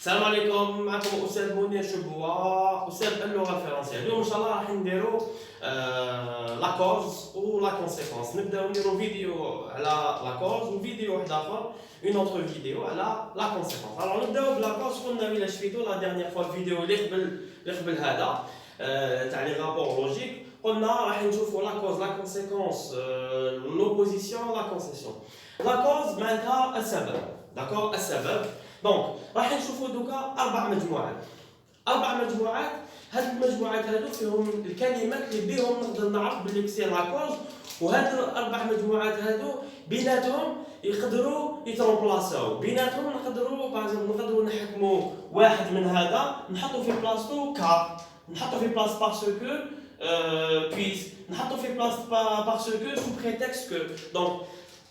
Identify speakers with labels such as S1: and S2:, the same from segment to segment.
S1: السلام عليكم. معكم استاذ منير شبوه استاذ اللغه الفرنسيه. اليوم ان شاء الله راح نديرو لا كوز و لا كونسيكونس. نبداو نديرو فيديو على لا كوز وفيديو واحد اخر اون اوتر فيديو على لا كونسيكونس. الوغ نبداو بلا كوز. قلنا الا شفتو لا ديرنيير فوا الفيديو اللي قبل هذا تاع لي رابور لوجيك، قلنا راح نشوفو لا كوز لا كونسيكونس لوبوزيسيون لا كونسيسيون. لا كوز معناتها السبب، داكور، السبب. دونك راح نشوفوا دوكا اربع مجموعات. هاد المجموعات هادو فيهم الكلمات اللي بهم نقدر نعرف بلي سي لا كوز، وهاد الاربع مجموعات هادو بيناتهم يقدروا يترومبلاساو، بيناتهم نقدروا نحكموا واحد من هذا نحطوا في بلاصتو كار، نحطوا في بلاص باسكو بيس، نحطوا في بلاص باسكو سو بريتكست كو. دونك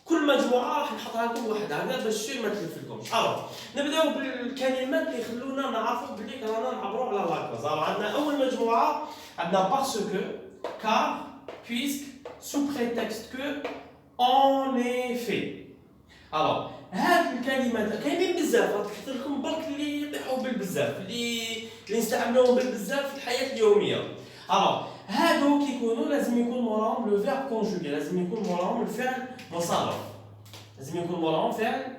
S1: كل مجموعه راح نحطها لكم واحد هكذا باش ما تلفلكمش. الوغ نبداو بالكلمات اللي يخلونا نعرفوا بلي رانا نعبروا على لاكوز. عندنا اول مجموعه عندنا باسكو، كار، بويسك، سو بريتكست كو، اون ايفي. الوغ هاد الكلمات كاينين بزاف، تحط لكم برك اللي يطيحوا بالبزاف، اللي نستعملوهم بالبزاف في الحياه اليوميه. الوغ هادو كيكونوا لازم يكون موراهم لو فيرب كونجوغي، لازم يكون موراهم الفعل مصرف، لازم يكون موراهم فعل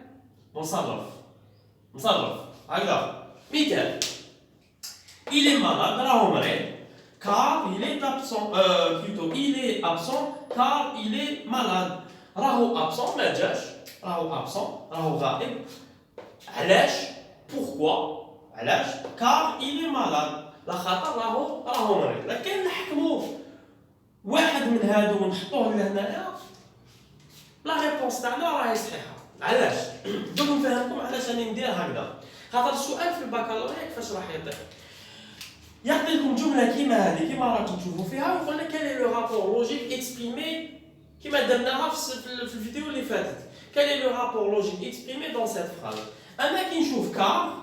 S1: مصرف هكذا. مثال: il est malade، راهو مريض، car il est absent، plutôt il est absent car il est malade. راهو absent ما جاش، راهو absent راهو غائب. علاش؟ pourquoi؟ علاش؟ car il est malade، لخاطر راهو مريض. لكن نحكموا واحد من هادو ونحطوه لهنايا، لا ريبونس تاعنا راهي صحيحه. علاش؟ دوك نفهمكم علاش راني ندير هكذا. خاطر السؤال في البكالوريا كيفاش راح يعطي لكم جمله كيما هذه، كيما راكم تشوفوا فيها، ويقول لك كال لو رابور لوجيك اكسبريمي كيما درناها في الفيديو اللي فاتت. كال لو رابور لوجيك اكسبريمي دون سيت فراز. انا كي نشوف كار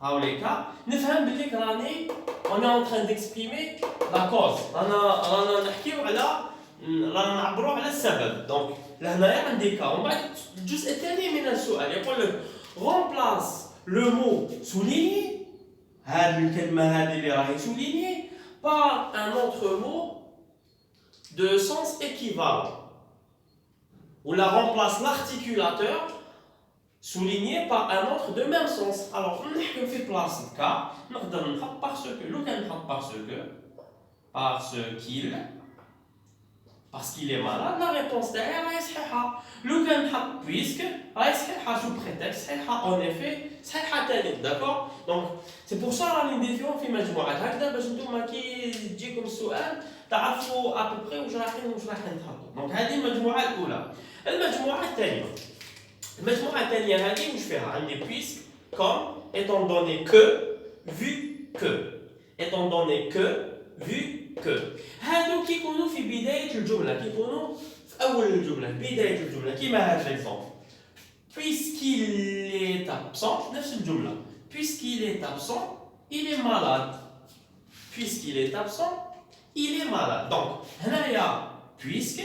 S1: هاولي كار نفهم بلي راني اون تران ديكسبريمي لا كوز، رانا نحكيو على، رانا نعبروا على السبب. دونك لهنايا عندي كار. ومن بعد الجزء الثاني من السؤال يقول لك رومبلاس لو مو سوليني، هذه الكلمه هذه اللي راهي سوليني par un autre mot de sens équivalent. Ou la remplace l'articulateur souligné par un autre de même sens. Alors, نحكم في بلاصة كا نقدر نحط parce que. لو كان نحط parce qu'il est malade، la réponse تاعي راهي صحيحة. لو كان نحط puisque راهي صحيحة، sous prétexte صحيحة، en effet صحيحة تاني. داكور. دونك سي بور سا راني نديرهم في مجموعات هكذا باش نتوما كي يجيكم السؤال تعرفوا ابوبري واش راح نحطوا. دونك هذه المجموعة الأولى. المجموعة الثانية هذه واش فيها؟ عندي puisque، comme، étant donné que، vu que. étant donné que، vu que. هادو كيكونوا في بداية الجملة، كيكونوا في أول الجملة، بداية الجملة، كيما هاد ليكزومبل. puisqu'il est absent، نفس الجملة. puisqu'il est absent il est malade. puisqu'il est absent il est malade. دونك هنايا puisque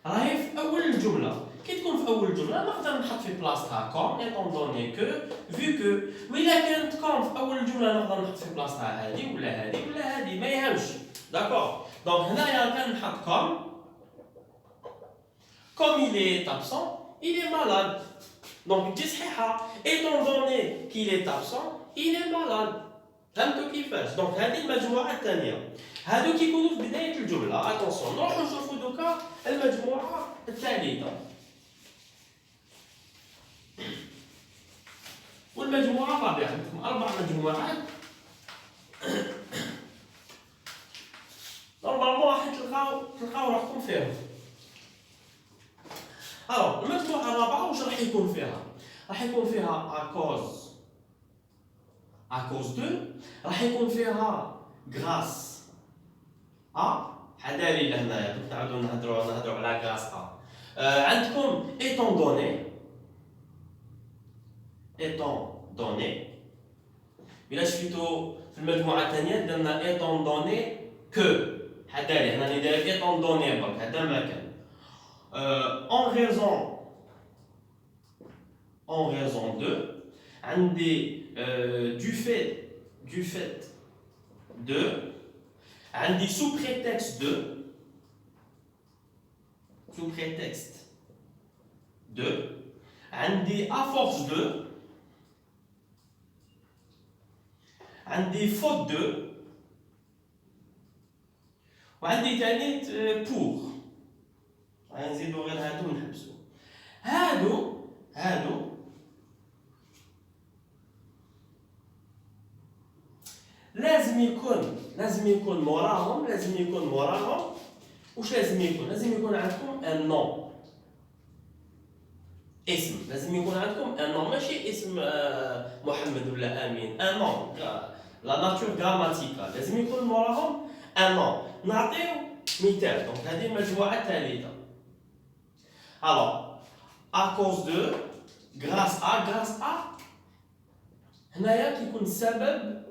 S1: راهي في أول الجملة. كي تكون في أول الجملة نقدر نحط في بلاصتها comme، étant donné que، vu que. وإلا كانت comme في أول الجملة نقدر نحط في بلاصتها هذه ولا هذه ولا هذه، ما يهمش. داكور. دونك هنايا كان نحط comme il est absent il est malade. دونك تجي صحيحة. étant donné qu'il est absent il est malade. فهمتوا كيفاش؟ دونك هذه المجموعة الثانية. هادو كيكونوا في بداية الجملة. اتونسيون نروحو نشوفو دوكا المجموعة الثالثة. والمجموعة الرابعة. عندكم أربع مجموعات. نورمالمون راح تلقاو روحكم فيهم. الوغ المجموعة الرابعة واش راح يكون فيها؟ راح يكون فيها à cause de، راح يكون فيها grâce à، حداري لهنايا نعاودو نهضرو على grâce à. عندكم étant donné. إلا شفتو في المجموعة الثانية درنا étant donné que، حداري هنا ندير étant donné برك، هذا ما كان. en raison de. عندي du fait de, عندي sous prétexte de, عندي à force de, عندي faute de, وعندي تاني pour. غنزيدو غير هادو ونحبسو. هادو لازم يكون موراهم واش لازم يكون عندكم ان نون، اسم. لازم يكون عندكم ان نون، ماشي اسم محمد ولا امين، ان نون لا ناتور غراماتيكال. لازم يكون موراهم ان نون. نعطيو مثال. دونك هذه المجموعه الثالثه. الوغ à cause de, grâce à هنايا كيكون السبب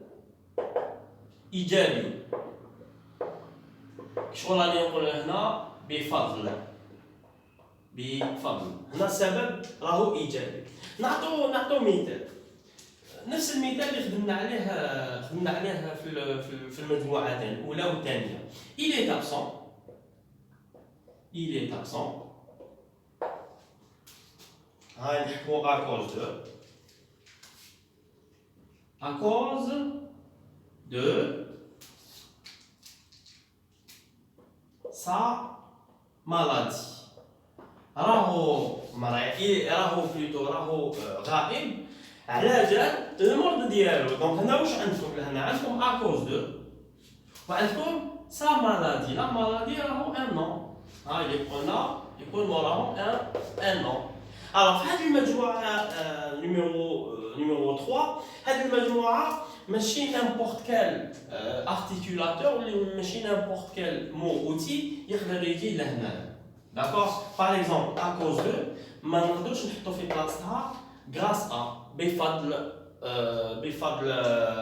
S1: ايجابي. شغل راني نقول هنا بفضل. هنا السبب راهو ايجابي. نعطو مثال. نفس المثال اللي خدمنا عليه في المجموعتين الاولى والثانيه. il est absent. هاي نحكمو à cause de sa maladie. راهو غائب على جال المرض ديالو. دونك هنا واش عندكم؟ هنا عندكم à cause de وعندكم sa maladie. لا مالادي راهو ان نون. ها يكون موراهم ان نون. Alors في هذه المجموعة numéro 3. هذه المجموعة ماشي n'importe quel articulateur ولا ماشي n'importe quel mot outil يقدر يجي لهنا. D'accord. Par exemple à cause de ما نقدرش نحطو في بلاصتها grâce à بفضل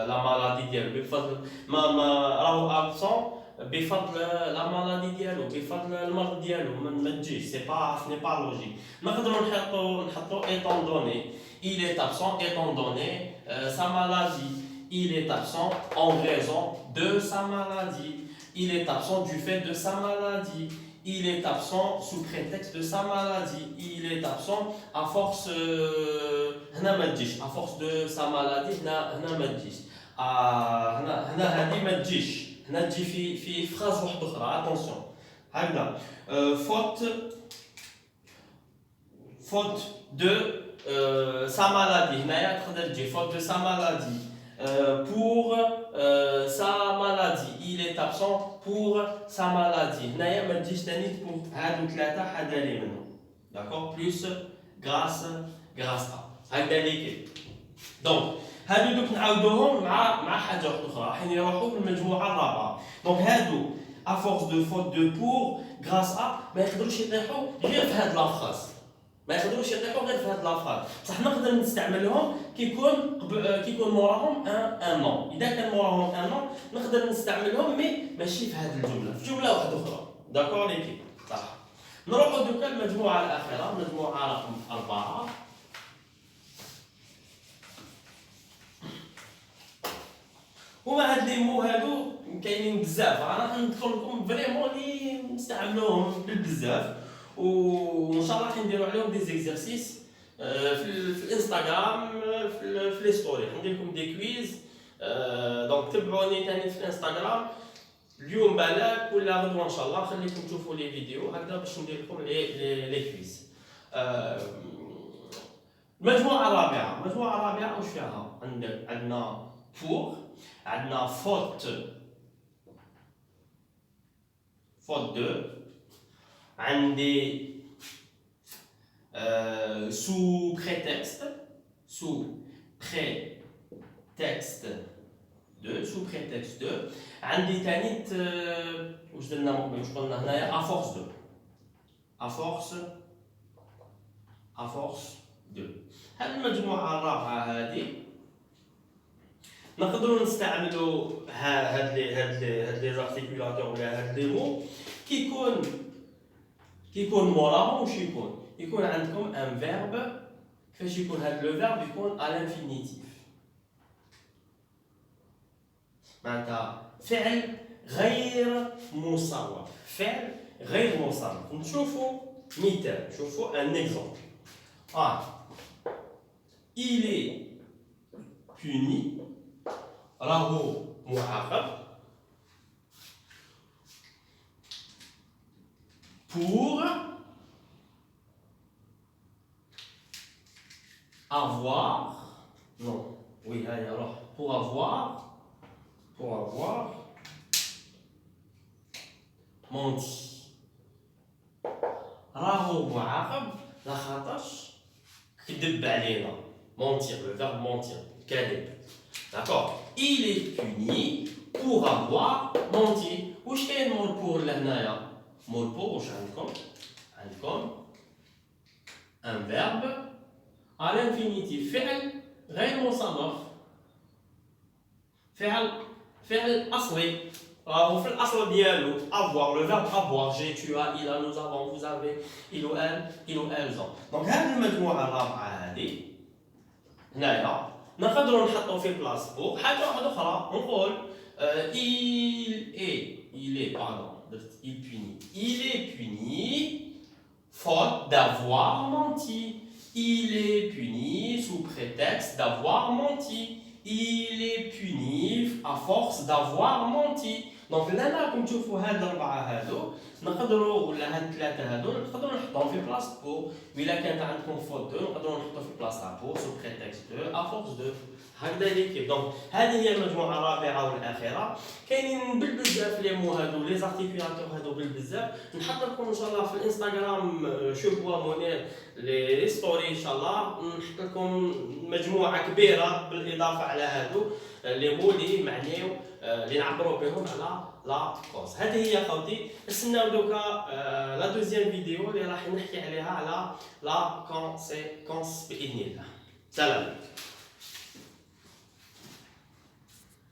S1: لا مالادي ديالو. بفضل ما راهو absent بفضل لا مالادي ديالو، بفضل المرض ديالو. ما تجيش. سي با لوجيك. نقدروا نحطو étant donné. il est absent étant donné sa maladie. il est absent en raison de sa maladie. il est absent du fait de sa maladie. il est absent sous prétexte de sa maladie. il est absent à force هنا ما تجيش. à force de sa maladie هنا ما تجيش. هنا هذه ما تجيش. هنا تجي في فراز واحده اخرى. اتونسيون هكذا. faute de sa maladie. هنايا تقدر تجي faute de sa maladie. pour sa maladie. il est absent pour sa maladie. هنايا ما تجيش ثاني pour هادو ثلاثه حدا لي منهم. داكور. بلس grâce à هكذا اللي كاين. دونك هادو دوك نعاودوهم مع حاجه اخرى. راح نروحوا للمجموعه الرابعه. دونك هادو à force de faute de pour grâce à ما يقدروش يطيحوا غير في هاد لافراز. بصح نقدر نستعملهم كيكون موراهم ان نون. اذا كان موراهم ان نون نقدر نستعملهم مي ماشي في هاد الجمله، في جمله واحده اخرى. داكور ليكي صح. نروحوا دوكا المجموعه الاخيره، المجموعه رقم 4. هما هاد لي مو هادو كاينين بزاف. انا ندخل لكم فريمون لي نستعملوهم بزاف، وان شاء الله راح نديروا عليهم دي زيكزارسيس في الانستغرام، في لي ستوري. ندير لكم دي كويز. دونك تبعوني ثاني في الانستغرام اليوم بالك ولا غدوه ان شاء الله. خليكم تشوفوا لي فيديو هكذا باش ندير لكم لي كويز. المجموعه الرابعه واش فيها؟ عندنا pour، عندنا faute de، عندي sous prétexte de، عندي ثاني واش درنا واش قلنا هنايا à force de. هاد المجموعه الرابعه هذه نقدروا نستعملوا هاد لي زارتيكولاتور ولا هاد لي مو كيكون موراهم واش يكون عندكم ان فيرب. كيفاش يكون هاد لو فيرب؟ يكون à l'infinitif. معناتها فعل غير مصرف، فعل غير مصرف. نشوفوا مثال، نشوفوا ان اكزومبل. il est puni، راهو معاقب pour avoir non oui allez alors pour avoir menti. راهو معاقب لخاطرش كذب علينا. mentir, le verbe mentir, كذب. D'accord. Il est puni pour avoir menti. واش كاين مول بور لهنايا؟ مول بور واش عندكم un verbe à l'infinitif، فعل غير مصرف، فعل أصلي راهو في الأصل ديالو avoir، le verbe avoir، j'ai، tu as، il a، nous avons، vous avez، il ou elles ont. دونك هذه المجموعة الرابعة هذه هنايا نقدروا نحطوا في بلاص بور حاجة واحدة أخرى، نقول il est puni faute d'avoir menti. Il est puni sous prétexte d'avoir menti. Il est puni à force d'avoir menti. دونك là راكم تشوفوا هاد الأربعة هادو نقدروا، ولا هاد الثلاثة هادو نقدروا نحطوهم في بلاص بو. وإلا كانت عندكم فوت دو نقدروا نحطو في بلاصة بو سو بريتكست دو ا فورس دو. هكذا ليكيب. دونك هذه هي المجموعة الرابعة والأخيرة. كاينين بالبزاف لي مو هادو لي زارتيكولاتور هادو بالبزاف. نحط لكم إن شاء الله في الانستغرام شوفوا مونير لي ستوري إن شاء الله، نحط لكم مجموعة كبيرة بالإضافة على هادو لي مو لي معنيو اللي نعبروا بهم على لا كوز. هذه هي خوتي. نستناو دوكا لا دوزيام فيديو اللي راح نحكي عليها على لا كونسيكونس باذن الله. سلام.